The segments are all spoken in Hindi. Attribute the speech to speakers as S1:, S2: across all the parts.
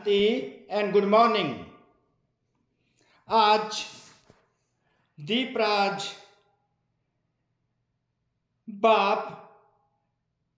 S1: Shanti and good morning. आज दीपराज बाप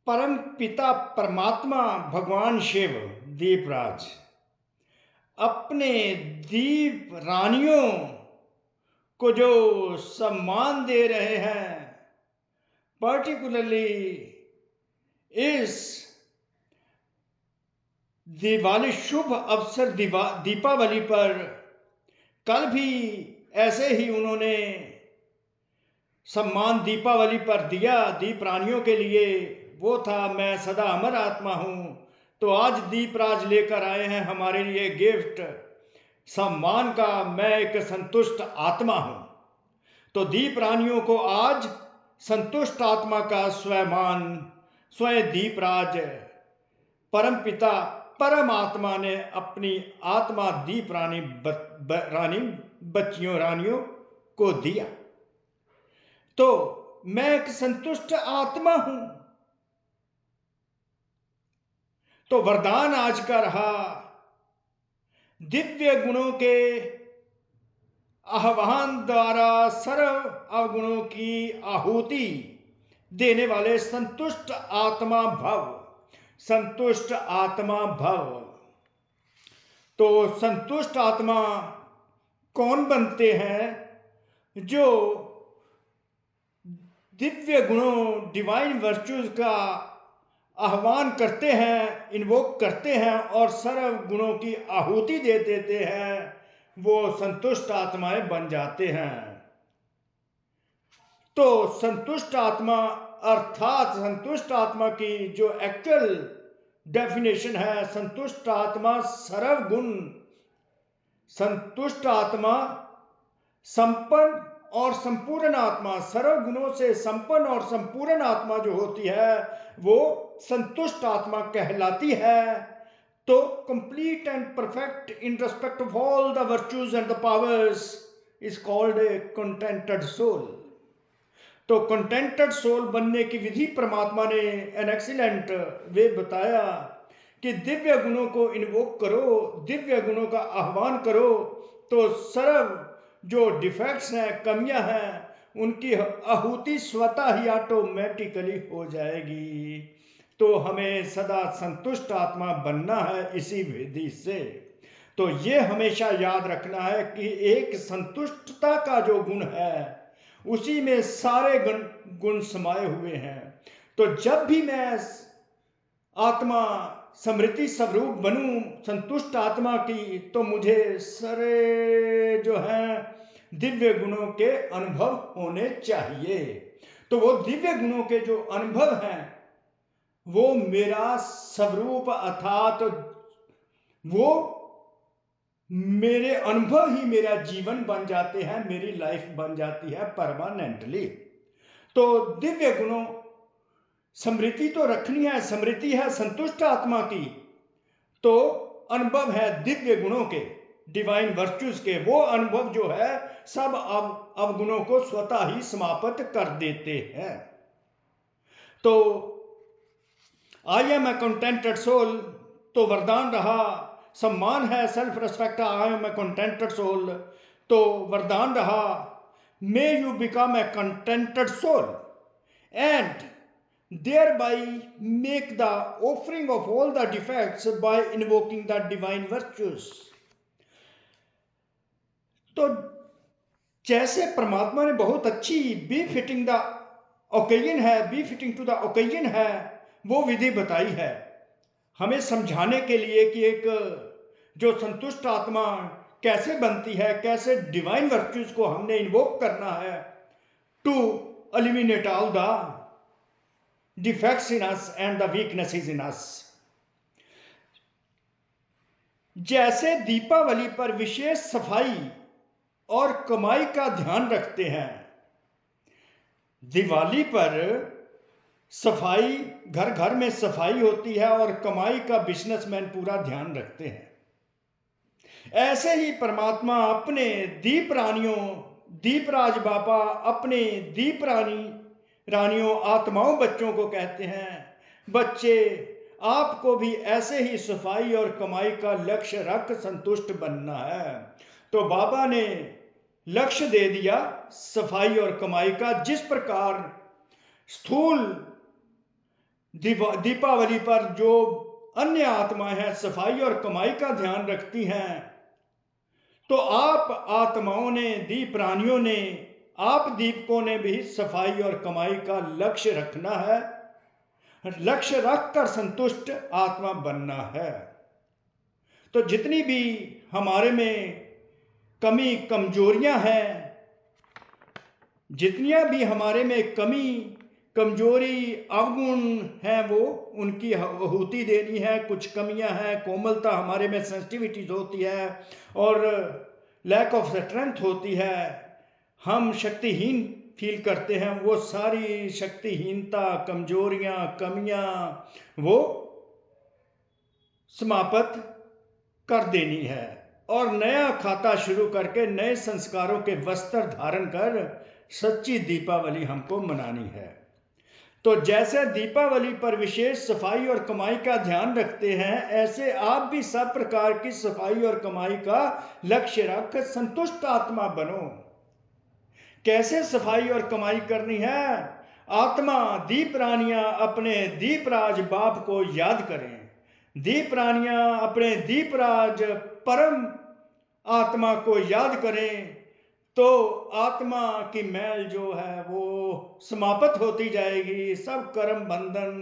S1: परम पिता परमात्मा भगवान शिव दीपराज अपने दीप रानियों को जो सम्मान दे रहे हैं, पर्टिकुलरली इस दिवाली शुभ अवसर दीपावली पर। कल भी ऐसे ही उन्होंने सम्मान दीपावली पर दिया दीप रानियों के लिए, वो था मैं सदा अमर आत्मा हूं। तो आज दीपराज लेकर आए हैं हमारे लिए गिफ्ट सम्मान का, मैं एक संतुष्ट आत्मा हूं। तो दीप रानियों को आज संतुष्ट आत्मा का स्वयं दीपराज परम पिता परमात्मा ने अपनी आत्मा दीप रानी रानियों को दिया। तो मैं एक संतुष्ट आत्मा हूं। तो वरदान आज का रहा दिव्य गुणों के आह्वान द्वारा सर्व अवगुणों की आहुति देने वाले संतुष्ट आत्मा भव, संतुष्ट आत्मा भव। तो संतुष्ट आत्मा कौन बनते हैं? जो दिव्य गुणों डिवाइन वर्च्यूज का आह्वान करते हैं, इन्वोक करते हैं और सर्व गुणों की आहुति दे देते हैं, वो संतुष्ट आत्माएं बन जाते हैं। तो संतुष्ट आत्मा अर्थात संतुष्ट आत्मा की जो एक्चुअल डेफिनेशन है, संतुष्ट आत्मा सर्व गुण, संतुष्ट आत्मा संपन्न और संपूर्ण आत्मा, सर्व गुणों से संपन्न और संपूर्ण आत्मा जो होती है वो संतुष्ट आत्मा कहलाती है। तो complete and perfect in respect of all the virtues and the powers is called a contented soul. तो कंटेंटेड सोल बनने की विधि परमात्मा ने एन एक्सीलेंट वे बताया कि दिव्य गुणों को इन्वोक करो, दिव्य गुणों का आह्वान करो, तो सर्व जो डिफेक्ट्स हैं, कमियां हैं, उनकी आहुति स्वतः ही ऑटोमेटिकली हो जाएगी। तो हमें सदा संतुष्ट आत्मा बनना है इसी विधि से। तो ये हमेशा याद रखना है कि एक संतुष्टता का जो गुण है उसी में सारे गुण समाये हुए हैं। तो जब भी मैं आत्मा समृद्धि स्वरूप बनूं संतुष्ट आत्मा की, तो मुझे सारे जो हैं दिव्य गुणों के अनुभव होने चाहिए। तो वो दिव्य गुणों के जो अनुभव हैं वो मेरा स्वरूप अर्थात वो मेरे अनुभव ही मेरा जीवन बन जाते हैं, मेरी लाइफ बन जाती है परमानेंटली। तो दिव्य गुणों समृद्धि तो रखनी है, समृद्धि है संतुष्ट आत्मा की, तो अनुभव है दिव्य गुणों के, डिवाइन वर्च्यूज के। वो अनुभव जो है सब अवगुणों को स्वतः ही समाप्त कर देते हैं। तो I am a contented soul, तो वरदान रहा, सम्मान है self respect, I am a contented soul. तो वरदान रहा may you become a contented soul and thereby make the offering of all the defects by invoking the divine virtues। तो जैसे परमात्मा ने बहुत अच्छी बी फिटिंग द ओकेजन है, befitting to the occasion है, वो विधि बताई है हमें समझाने के लिए कि एक जो संतुष्ट आत्मा कैसे बनती है, कैसे डिवाइन वर्च्यूज को हमने इन्वोक करना है to eliminate all the defects in us and the weaknesses in us। जैसे दीपावली पर विशेष सफाई और कमाई का ध्यान रखते हैं, दिवाली पर सफाई, घर घर में सफाई होती है और कमाई का बिजनेसमैन पूरा ध्यान रखते हैं। ऐसे ही परमात्मा अपने दीप रानियों, दीपराज बाबा अपने दीप रानियों आत्माओं बच्चों को कहते हैं, बच्चे आपको भी ऐसे ही सफाई और कमाई का लक्ष्य रख संतुष्ट बनना है। तो बाबा ने लक्ष्य दे दिया सफाई और कमाई का। जिस प्रकार स्थूल दीपावली पर जो अन्य आत्माएं हैं सफाई और कमाई का ध्यान रखती हैं, तो आप आत्माओं ने, दीप प्राणियों ने, आप दीपकों ने भी सफाई और कमाई का लक्ष्य रखना है, लक्ष्य रखकर संतुष्ट आत्मा बनना है। तो जितनी भी हमारे में कमी कमजोरियां हैं, जितनियां भी हमारे में कमी कमजोरी अवगुण हैं, वो उनकी आहुति देनी है। कुछ कमियां हैं, कोमलता हमारे में, सेंसिटिविटीज होती है और लैक ऑफ स्ट्रेंथ होती है, हम शक्तिहीन फील करते हैं। वो सारी शक्तिहीनता, कमजोरियां, कमियां वो समाप्त कर देनी है और नया खाता शुरू करके नए संस्कारों के वस्त्र धारण कर सच्ची दीपावली हमको मनानी है। तो जैसे दीपावली पर विशेष सफाई और कमाई का ध्यान रखते हैं, ऐसे आप भी सब प्रकार की सफाई और कमाई का लक्ष्य रख संतुष्ट आत्मा बनो। कैसे सफाई और कमाई करनी है? आत्मा दीप रानियां अपने दीपराज बाप को याद करें। दीप रानियां अपने दीपराज परम आत्मा को याद करें, तो आत्मा की मैल जो है वो समाप्त होती जाएगी, सब कर्म बंधन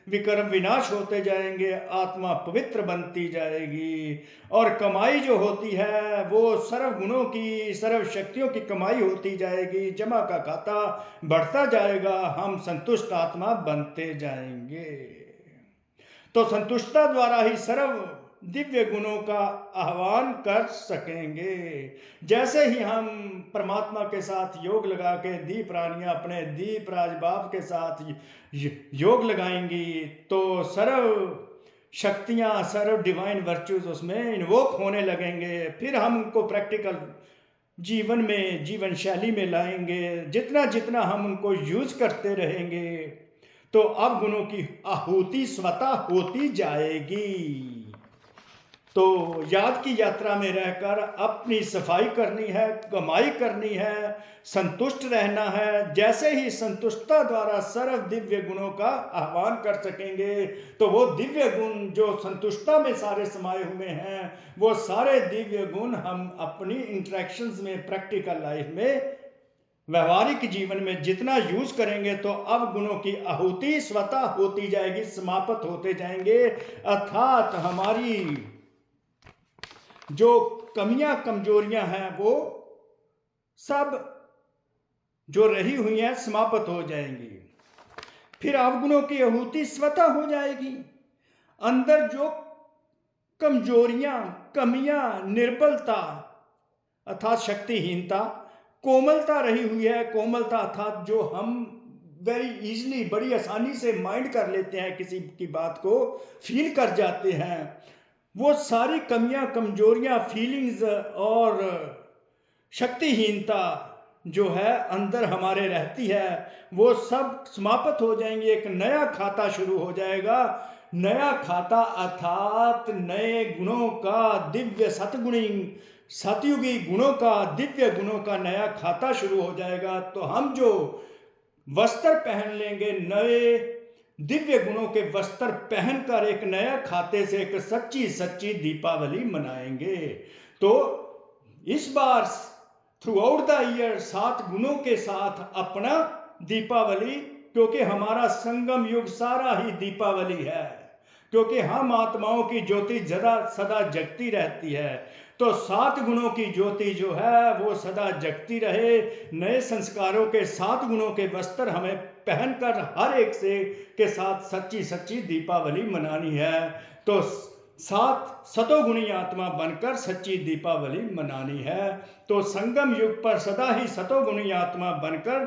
S1: विकर्म विनाश होते जाएंगे, आत्मा पवित्र बनती जाएगी। और कमाई जो होती है वो सर्व गुणों की, सर्व शक्तियों की कमाई होती जाएगी, जमा का खाता बढ़ता जाएगा, हम संतुष्ट आत्मा बनते जाएंगे। तो संतुष्टता द्वारा ही सर्व दिव्य गुणों का आह्वान कर सकेंगे। जैसे ही हम परमात्मा के साथ योग लगा के दीप रानियां अपने दीप राज बाप के साथ योग लगाएंगी, तो सर्व शक्तियां, सर्व डिवाइन वर्च्यूज उसमें इन्वोक होने लगेंगे। फिर हम उनको प्रैक्टिकल जीवन में, जीवन शैली में लाएंगे। जितना जितना हम उनको यूज करते रहेंगे, तो अब गुणों की आहुति स्वतः होती जाएगी। तो याद की यात्रा में रहकर अपनी सफाई करनी है, कमाई करनी है, संतुष्ट रहना है। जैसे ही संतुष्टता द्वारा सर्व दिव्य गुणों का आह्वान कर सकेंगे, तो वो दिव्य गुण जो संतुष्टता में सारे समाये हुए हैं, वो सारे दिव्य गुण हम अपनी इंटरेक्शंस में, प्रैक्टिकल लाइफ में, व्यवहारिक जीवन में जितना यूज करेंगे, तो अब गुणों की आहुति स्वतः होती जाएगी, समाप्त होते जाएंगे। अर्थात हमारी जो कमियां कमजोरियां हैं वो सब जो रही हुई हैं समाप्त हो जाएंगी। फिर अवगुणों की आहुति स्वतः हो जाएगी। अंदर जो कमजोरियां, कमियां, निर्बलता अर्थात शक्तिहीनता, कोमलता रही हुई है, कोमलता अर्थात जो हम वेरी इजीली, बड़ी आसानी से माइंड कर लेते हैं, किसी की बात को फील कर जाते हैं, वो सारी कमियां, कमजोरियां, फीलिंग्स और शक्तिहीनता जो है अंदर हमारे रहती है, वो सब समाप्त हो जाएंगे। एक नया खाता शुरू हो जाएगा। नया खाता अर्थात नए गुणों का, दिव्य सतगुणी सतयुगी गुणों का, दिव्य गुणों का नया खाता शुरू हो जाएगा। तो हम जो वस्त्र पहन लेंगे, नए दिव्य गुणों के वस्त्र पहनकर एक नया खाते से एक सच्ची सच्ची दीपावली मनाएंगे। तो इस बार थ्रू आउट द ईयर 7 गुणों के साथ अपना दीपावली, क्योंकि हमारा संगम युग सारा ही दीपावली है, क्योंकि हम आत्माओं की ज्योति सदा जगती रहती है। तो 7 गुणों की ज्योति जो है वो सदा जगती रहे। नए संस्कारों के 7 गुणों के वस्त्र हमें पहनकर हर एक से के साथ सच्ची सच्ची दीपावली मनानी है। तो 7 सतोगुणी आत्मा बनकर सच्ची दीपावली मनानी है। तो संगम युग पर सदा ही सतोगुणी आत्मा बनकर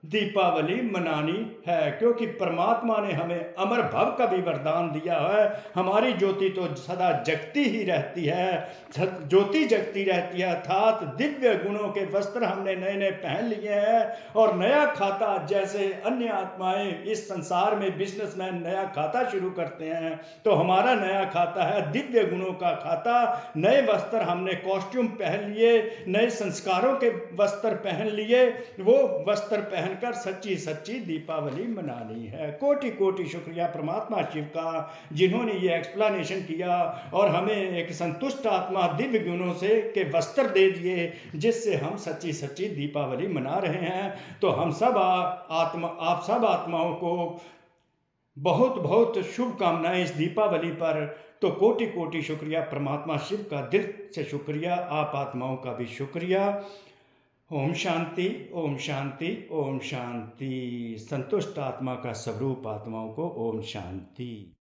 S1: दीपावली मनानी है, क्योंकि परमात्मा ने हमें अमर भव का भी वरदान दिया है। हमारी ज्योति तो सदा जगती ही रहती है, ज्योति जगती रहती है, अर्थात दिव्य गुणों के वस्त्र हमने नए नए पहन लिए हैं। और नया खाता, जैसे अन्य आत्माएं इस संसार में बिजनेसमैन नया खाता शुरू करते हैं, तो हमारा नया खाता है दिव्य गुणों का खाता। नए वस्त्र हमने कॉस्ट्यूम पहन लिए, नए संस्कारों के वस्त्र पहन लिए, वो वस्त्र पहनकर सच्ची सच्ची दीपावली मनानी है। कोटि कोटि शुक्रिया परमात्मा शिव का, जिन्होंने ये एक्सप्लेनेशन किया और हमें एक संतुष्ट आत्मा दिव्य गुणों से के वस्त्र दे दिए, जिससे हम सच्ची सच्ची दीपावली मना रहे हैं। तो हम सब आप सब आत्माओं को बहुत बहुत शुभकामनाएं इस दीपावली पर। तो कोटि कोटि शुक्रिया परमात्मा शिव का, दिल से शुक्रिया, आप आत्माओं का भी शुक्रिया। ओम शांति, ओम शांति, ओम शांति। संतुष्ट आत्मा का स्वरूप आत्माओं को ओम शांति।